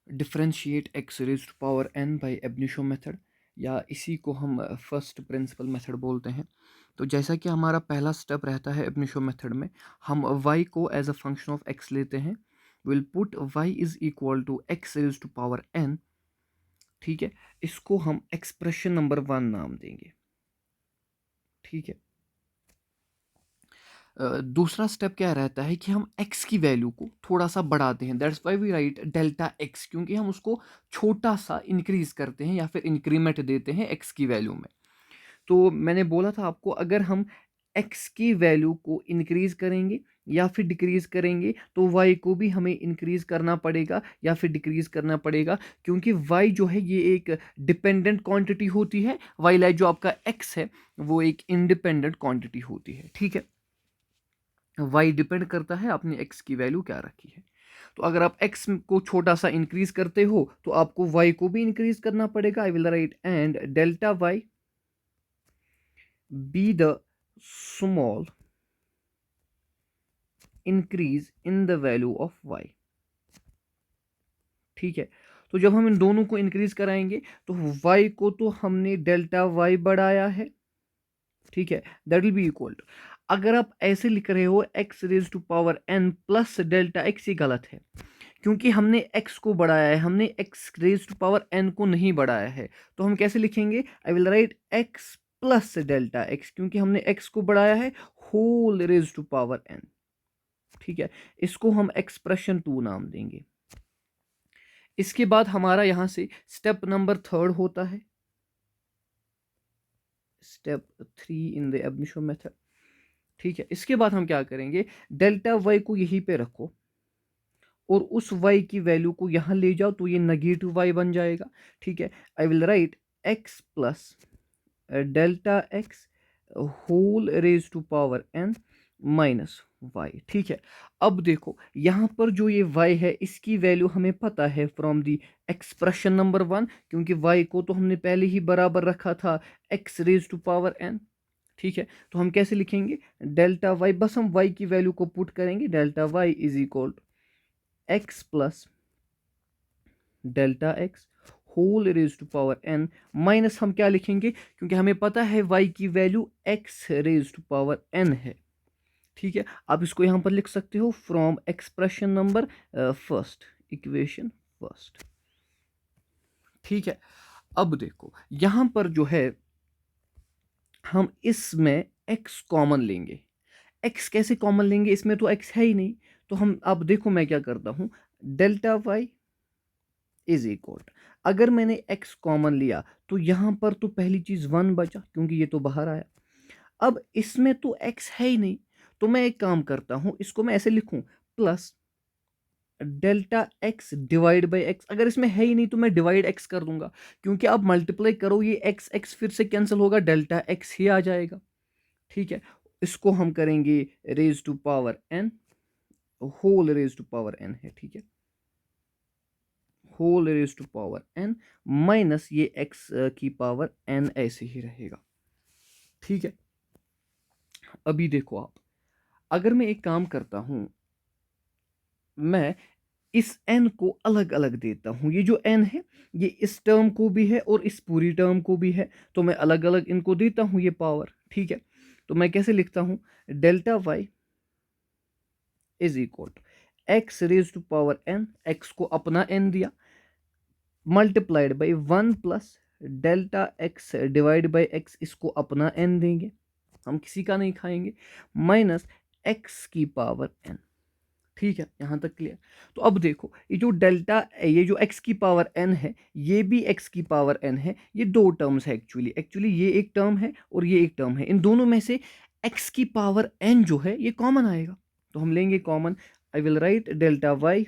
Differentiate x raise to power n by ab initio method, या इसी को हम फर्स्ट प्रिंसिपल मेथड बोलते हैं। तो जैसा कि हमारा पहला स्टेप रहता है एबनिशो मेथड में, हम y को as a function of x लेते हैं। Will put y is equal to x raise to power n। ठीक है, इसको हम एक्सप्रेशन नंबर 1 नाम देंगे। ठीक है, दूसरा स्टेप क्या रहता है कि हम x की वैल्यू को थोड़ा सा बढ़ाते हैं। That's why we write delta x, क्योंकि हम उसको छोटा सा इंक्रीज करते हैं या फिर इंक्रीमेंट देते हैं x की वैल्यू में। तो मैंने बोला था आपको, अगर हम x की वैल्यू को इंक्रीज करेंगे या फिर डिक्रीज करेंगे तो y को भी हमें इंक्रीज करना पड़ेगा या फिर डिक्रीज करना पड़ेगा, क्योंकि y जो है ये एक डिपेंडेंट क्वांटिटी होती है, वाइल जो आपका x है वो एक इंडिपेंडेंट क्वांटिटी होती है। ठीक है, y डिपेंड करता है आपने x की वैल्यू क्या रखी है। तो अगर आप x को छोटा सा इंक्रीज करते हो तो आपको y को भी इंक्रीज करना पड़ेगा। आई will right and delta y be the small increase in the value of y। ठीक है, तो जब हम इन दोनों को इंक्रीज कराएंगे तो y को तो हमने डेल्टा y बढ़ाया है। ठीक है, that will be equal to, अगर आप ऐसे लिख रहे हो x raise to power n plus delta x, ये गलत है, क्योंकि हमने x को बढ़ाया है, हमने x raise to power n को नहीं बढ़ाया है। तो हम कैसे लिखेंगे? I will write x plus delta x, क्योंकि हमने x को बढ़ाया है whole raise to power n। ठीक है, इसको हम एक्सप्रेशन 2 नाम देंगे। इसके बाद हमारा यहां से स्टेप नंबर 3 होता है, स्टेप 3 इन द एबनिशो मेथड। ठीक है, इसके बाद हम क्या करेंगे, डेल्टा y को यहीं पे रखो और उस y की वैल्यू को यहां ले जाओ तो ये नेगेटिव y बन जाएगा। ठीक है, I will write x plus delta x whole raise to power n minus y। ठीक है, अब देखो यहां पर जो ये y है इसकी वैल्यू हमें पता है फ्रॉम दी एक्सप्रेशन नंबर 1, क्योंकि y को तो हमने पहले ही बराबर रखा था x raise to power n। ठीक है, तो हम कैसे लिखेंगे डेल्टा y, बस हम y की वैल्यू को पुट करेंगे, delta y is equal to x plus delta x whole raise to power n minus हम क्या लिखेंगे, क्योंकि हमें पता है y की value x raise to power n है। ठीक है, आप इसको यहां पर लिख सकते हो from expression number first, equation first. ठीक है, अब देखो यहां पर जो है हम इसमें x कॉमन लेंगे। x कैसे कॉमन लेंगे, इसमें तो x है ही नहीं। तो हम, अब देखो मैं क्या करता हूं, डेल्टा y इज इक्वल, अगर मैंने x कॉमन लिया तो यहां पर तो पहली चीज 1 बचा, क्योंकि ये तो बाहर आया। अब इसमें तो x है ही नहीं, तो मैं एक काम करता हूं, इसको मैं ऐसे लिखूं plus delta x divide by x। अगर इसमें है ही नहीं तो मैं डिवाइड x कर दूंगा, क्योंकि आप मल्टीप्लाई करो ये x x फिर से कैंसिल होगा, डेल्टा x ही आ जाएगा। ठीक है, इसको हम करेंगे raise to power n, whole raise to power n है। ठीक है, whole raise to power n minus ये x की पावर n ऐसे ही रहेगा। ठीक है, अभी देखो आप, अगर मैं एक काम करता हूं, मैं इस n को अलग अलग देता हूं। ये जो n है ये इस टर्म को भी है और इस पूरी टर्म को भी है, तो मैं अलग अलग इनको देता हूं ये पावर। ठीक है, तो मैं कैसे लिखता हूं, delta y is equal to x raise to power n, x को अपना n दिया, multiplied by 1 plus delta x divide by x, इसको अपना n देंगे, हम किसी का नहीं खाएंगे, माइनस x की पावर n। ठीक है, यहां तक क्लियर। तो अब देखो ये जो डेल्टा, ये जो x की पावर n है, ये भी x की पावर n है, ये दो टर्म्स है एक्चुअली। एक्चुअली ये एक टर्म है और ये एक टर्म है, इन दोनों में से x की पावर n जो है ये कॉमन आएगा, तो हम लेंगे common. I will write delta y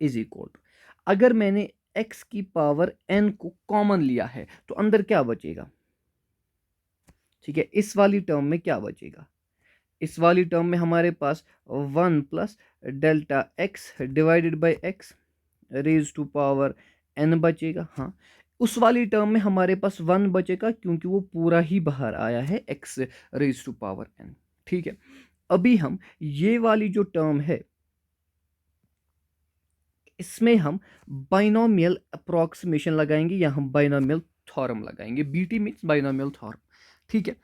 is equal to, अगर मैंने x की पावर n को कॉमन लिया है तो अंदर क्या बचेगा? ठीक है, इस वाली टर्म में क्या बचेगा? इस वाली टर्म में हमारे पास 1 plus delta x divided by x raise to power n बचेगा। हाँ, उस वाली टर्म में हमारे पास 1 बचेगा, क्योंकि वो पूरा ही बाहर आया है x raise to power n। ठीक है, अभी हम ये वाली जो टर्म है इसमें हम बाइनोमियल अप्रोक्सीमेशन लगाएंगे या हम बाइनोमियल थ्योरम लगाएंगे। BT means binomial theorem. ठीक है,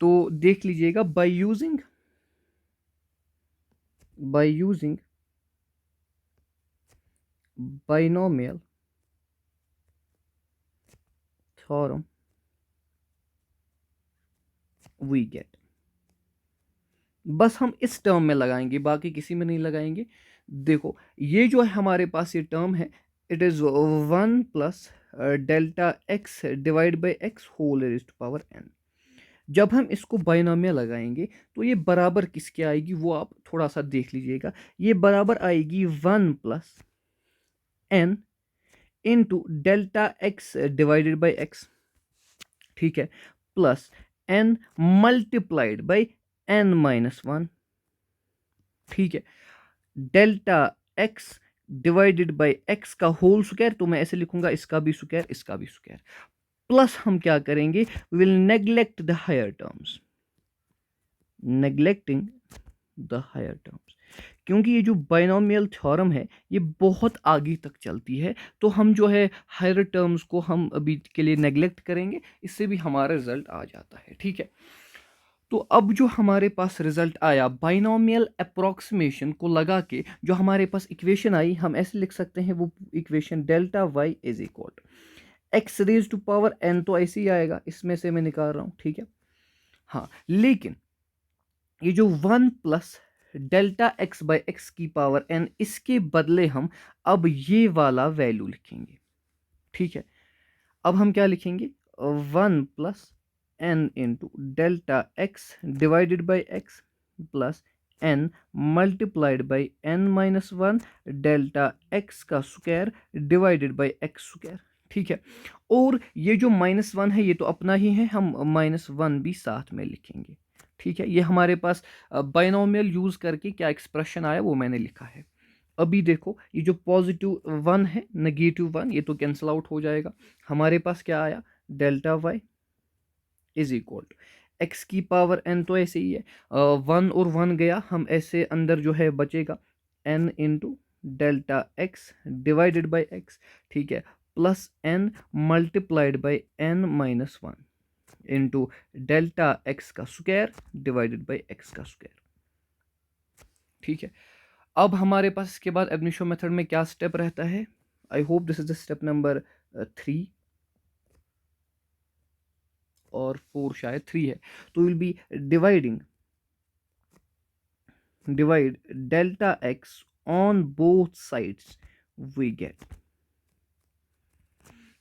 तो देख लीजिएगा, by using binomial theorem we get. बस हम इस टर्म में लगाएंगे, बाकी किसी में नहीं लगाएंगे। देखो ये जो है हमारे पास ये टर्म है, it is 1 plus delta x divide by x whole raised to power n। जब हम इसको बाइनोमियल लगाएंगे तो ये बराबर किसके आएगी वो आप थोड़ा सा देख लीजिएगा। ये बराबर आएगी 1 plus n into delta x divided by x. ठीक है, plus n multiplied by n minus 1। ठीक है, delta x divided by x का होल स्क्वायर, तो मैं ऐसे लिखूंगा, इसका भी स्क्वायर इसका भी स्क्वायर, प्लस हम क्या करेंगे, will neglect the higher terms, neglecting the higher terms. क्योंकि ये जो बाइनोमियल थ्योरम है ये बहुत आगे तक चलती है, तो हम जो है हायर टर्म्स को हम अभी के लिए नेग्लेक्ट करेंगे, इससे भी हमारा रिजल्ट आ जाता है। ठीक है, तो अब जो हमारे पास रिजल्ट आया बाइनोमियल अप्रोक्सीमेशन को लगा के, जो हमारे पास इक्वेशन आई, हम ऐसे लिख सकते हैं वो equation, delta y is equal x raise to power n, तो ऐसे ही आएगा, इसमें से मैं निकाल रहा हूं। ठीक है, हाँ, लेकिन ये जो 1 plus delta x by x की पावर n, इसके बदले हम अब ये वाला वैल्यू लिखेंगे। ठीक है, अब हम क्या लिखेंगे, 1 plus n into delta x divided by x plus n multiplied by n minus 1 delta x का square divided by x square. ठीक है, और ये जो -1 है ये तो अपना ही है, हम -1 भी साथ में लिखेंगे। ठीक है, ये हमारे पास बाइनोमियल यूज करके क्या एक्सप्रेशन आया वो मैंने लिखा है। अभी देखो ये जो +1 है, -1, ये तो कैंसिल आउट हो जाएगा। हमारे पास क्या आया, delta y is equal to x की पावर n, तो ऐसे ही है, 1 और 1 गया, हम ऐसे अंदर जो है बचेगा n into delta x divided by x. ठीक है, plus n multiplied by n minus 1 into delta x का स्क्वायर डिवाइडेड बाई एक्स का स्क्वायर। ठीक है, अब हमारे पास इसके बाद एब इनिशियो मेथड में क्या स्टेप रहता है, I hope this is the step number 3 और 4, शायद 3 है। तो will be divide delta x on both sides, we get,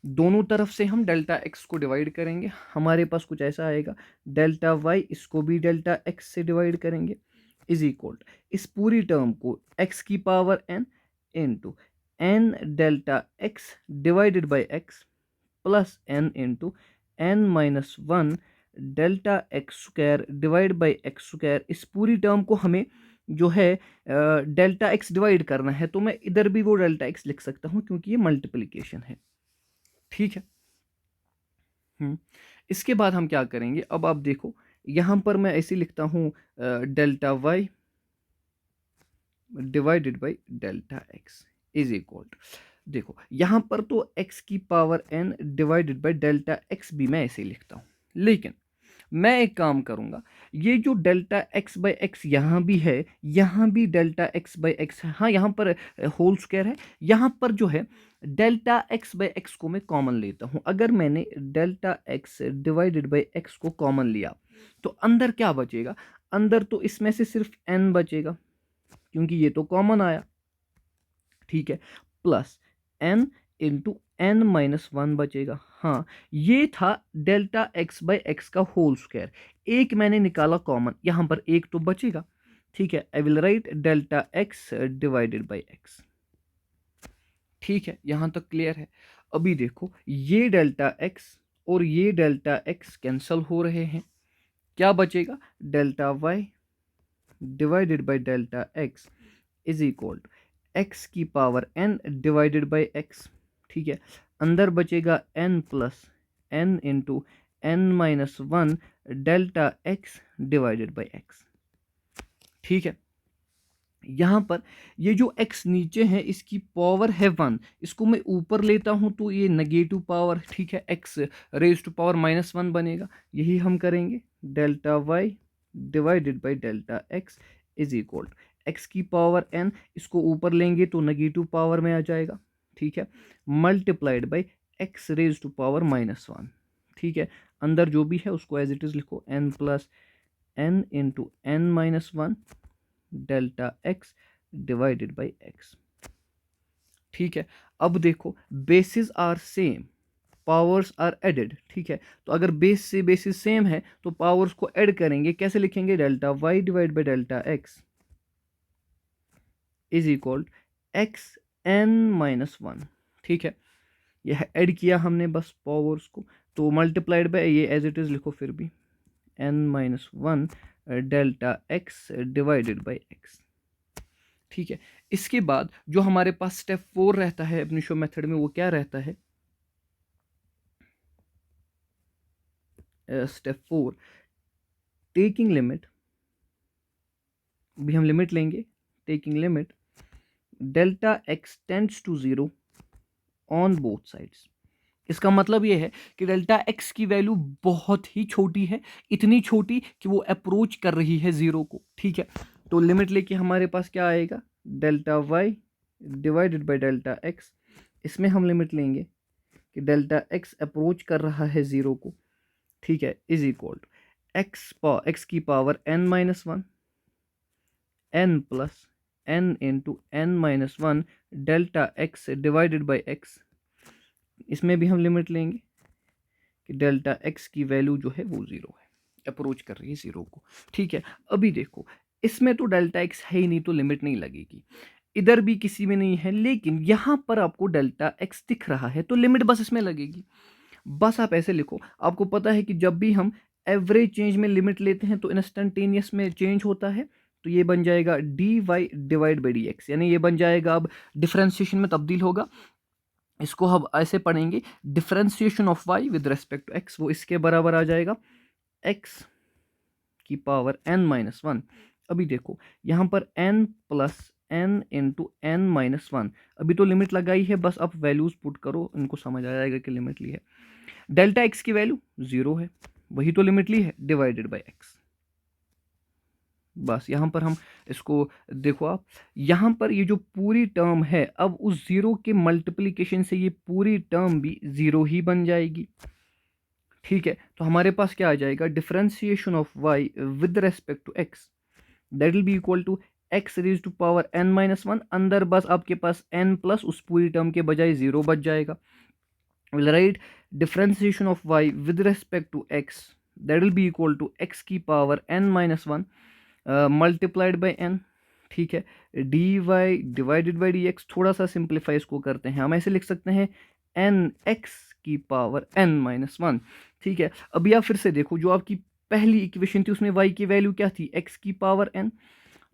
दोनों तरफ से हम डेल्टा एक्स को डिवाइड करेंगे, हमारे पास कुछ ऐसा आएगा, डेल्टा वाई इसको भी डेल्टा एक्स से डिवाइड करेंगे, इज इक्वल इस पूरी टर्म को x की power n into n delta x divided by x plus n into n minus 1 delta x square divide by x square, इस पूरी टर्म को हमें जो है डेल्टा एक्स डिवाइड करना है, तो मैं इधर भी वो डेल्टा एक्स लिख सकता हूं क्योंकि ये मल्टीप्लिकेशन है। ठीक है, इसके बाद हम क्या करेंगे, अब आप देखो यहां पर मैं ऐसे लिखता हूं, delta y divided by delta x is equal to, देखो यहां पर तो x की power n divided by delta x भी मैं ऐसे ही लिखता हूं, लेकिन मैं एक काम करूंगा, ये जो डेल्टा एक्स बाई एक्स यहां भी है, यहां भी डेल्टा एक्स बाई एक्स है, हाँ यहां पर होल स्क्वायर है, यहां पर जो है डेल्टा एक्स बाई एक्स को मैं कॉमन लेता हूं। अगर मैंने delta x divided by x को कॉमन लिया तो अंदर क्या बचेगा, अंदर तो इसमें से सिर्फ n बचेगा क्योंकि ये तो कॉमन आया। ठीक है, plus n into n minus 1 बचेगा। हाँ, ये था डेल्टा एक्स बाई एक्स का होल स्क्वायर, एक मैंने निकाला कॉमन, यहां पर एक तो बचेगा। ठीक है, I will write delta x divided by x. ठीक है, यहां तक क्लियर है। अभी देखो ये डेल्टा एक्स और ये डेल्टा एक्स कैंसल हो रहे हैं, क्या बचेगा, delta y divided by delta x is equal to x की power n divided by x. ठीक है, अंदर बचेगा n plus n into n minus 1 delta x divided by x. ठीक है, यहाँ पर ये जो x नीचे है इसकी पावर है 1, इसको मैं ऊपर लेता हूँ तो ये नेगेटिव पावर, ठीक है, x रेज टू पावर -1 बनेगा। यही हम करेंगे, delta y divided by delta x is equal to x की पावर n, इसको ऊपर लेंगे तो नेगेटिव पावर में आ जाएगा, ठीक है, multiplied by x raise to power -1, ठीक है। अंदर जो भी है उसको एज इट इज लिखो, n plus n into n-1 delta x divided by x, ठीक है। अब देखो basis are same, powers are added, ठीक है। तो अगर बेस से बेसिस सेम है तो पावर्स को ऐड करेंगे, कैसे लिखेंगे, delta y divide by delta x is equal x n-1, ठीक है। यह ऐड किया हमने बस पावर्स को, तो मल्टीप्लाइड बाय ये एज इट इज लिखो फिर भी, n-1 delta x divided by x, ठीक है। इसके बाद जो हमारे पास स्टेप 4 रहता है अपनी शो मेथड में, वो क्या रहता है, स्टेप 4 टेकिंग लिमिट, भी हम लिमिट लेंगे, taking limit delta x tends to 0 on both sides. इसका मतलब ये है कि डेल्टा x की वैल्यू बहुत ही छोटी है, इतनी छोटी कि वो अप्रोच कर रही है 0 को, ठीक है। तो लिमिट लेके हमारे पास क्या आएगा, delta y divided by delta x, इसमें हम लिमिट लेंगे कि डेल्टा x अप्रोच कर रहा है 0 को, ठीक है, इज इक्वल टू x की power n-1 n plus n into n-1 delta x divided by x, इसमें भी हम लिमिट लेंगे कि डेल्टा x की वैल्यू जो है वो 0 है, अप्रोच कर रही है 0 को, ठीक है। अभी देखो इसमें तो डेल्टा x है ही नहीं तो लिमिट नहीं लगेगी, इधर भी किसी में नहीं है, लेकिन यहां पर आपको डेल्टा x दिख रहा है तो लिमिट बस इसमें लगेगी। बस आप ऐसे लिखो, आपको पता है कि जब भी हम एवरेज चेंज में लिमिट लेते हैं तो इंस्टेंटेनियस में चेंज होता है, तो ये बन जाएगा dy डिवाइड बाई dx, यानी ये बन जाएगा, अब डिफरेंशिएशन में तब्दील होगा, इसको हम ऐसे पढ़ेंगे, differentiation of y with respect to x, वो इसके बराबर आ जाएगा x की पावर n-1। अभी देखो यहाँ पर n plus n into n-1, अभी तो लिमिट लगाई है, बस आप वैल्यूज पुट करो, इनको समझ आ जाएगा कि लिमिट ली है। डेल्टा x की वैल्यू 0 है, वही तो लिमिट ली है, डिवाइडेड बाई x, बस यहाँ पर हम इसको देखो, आप यहाँ पर ये जो पूरी टर्म है, अब उस 0 के मल्टीप्लिकेशन से ये पूरी टर्म भी 0 ही बन जाएगी, ठीक है। तो हमारे पास क्या आ जाएगा, differentiation of y with respect to x that will be equal to x raise to power n-1, अंदर बस आपके पास n प्लस उस पूरी टर्म के बजाय 0 बच जाएगा, will write differentiation of y with respect to x that will be equal to x की power n-1 multiplied by n, ठीक है, dy डिवाइडेड बाई dx। थोड़ा सा सिंप्लीफाई इसको करते हैं, हम ऐसे लिख सकते हैं nx की पावर n-1, ठीक है। अभी आप फिर से देखो, जो आपकी पहली इक्वेशन थी उसमें y की वैल्यू क्या थी, x की power n,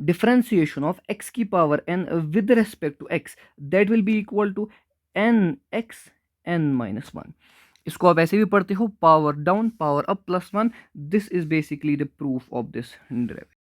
differentiation of x की power n with respect to x that will be equal to nx n-1। इसको आप ऐसे भी पढ़ते हो, power down power up +1, this is basically the proof of this derivative.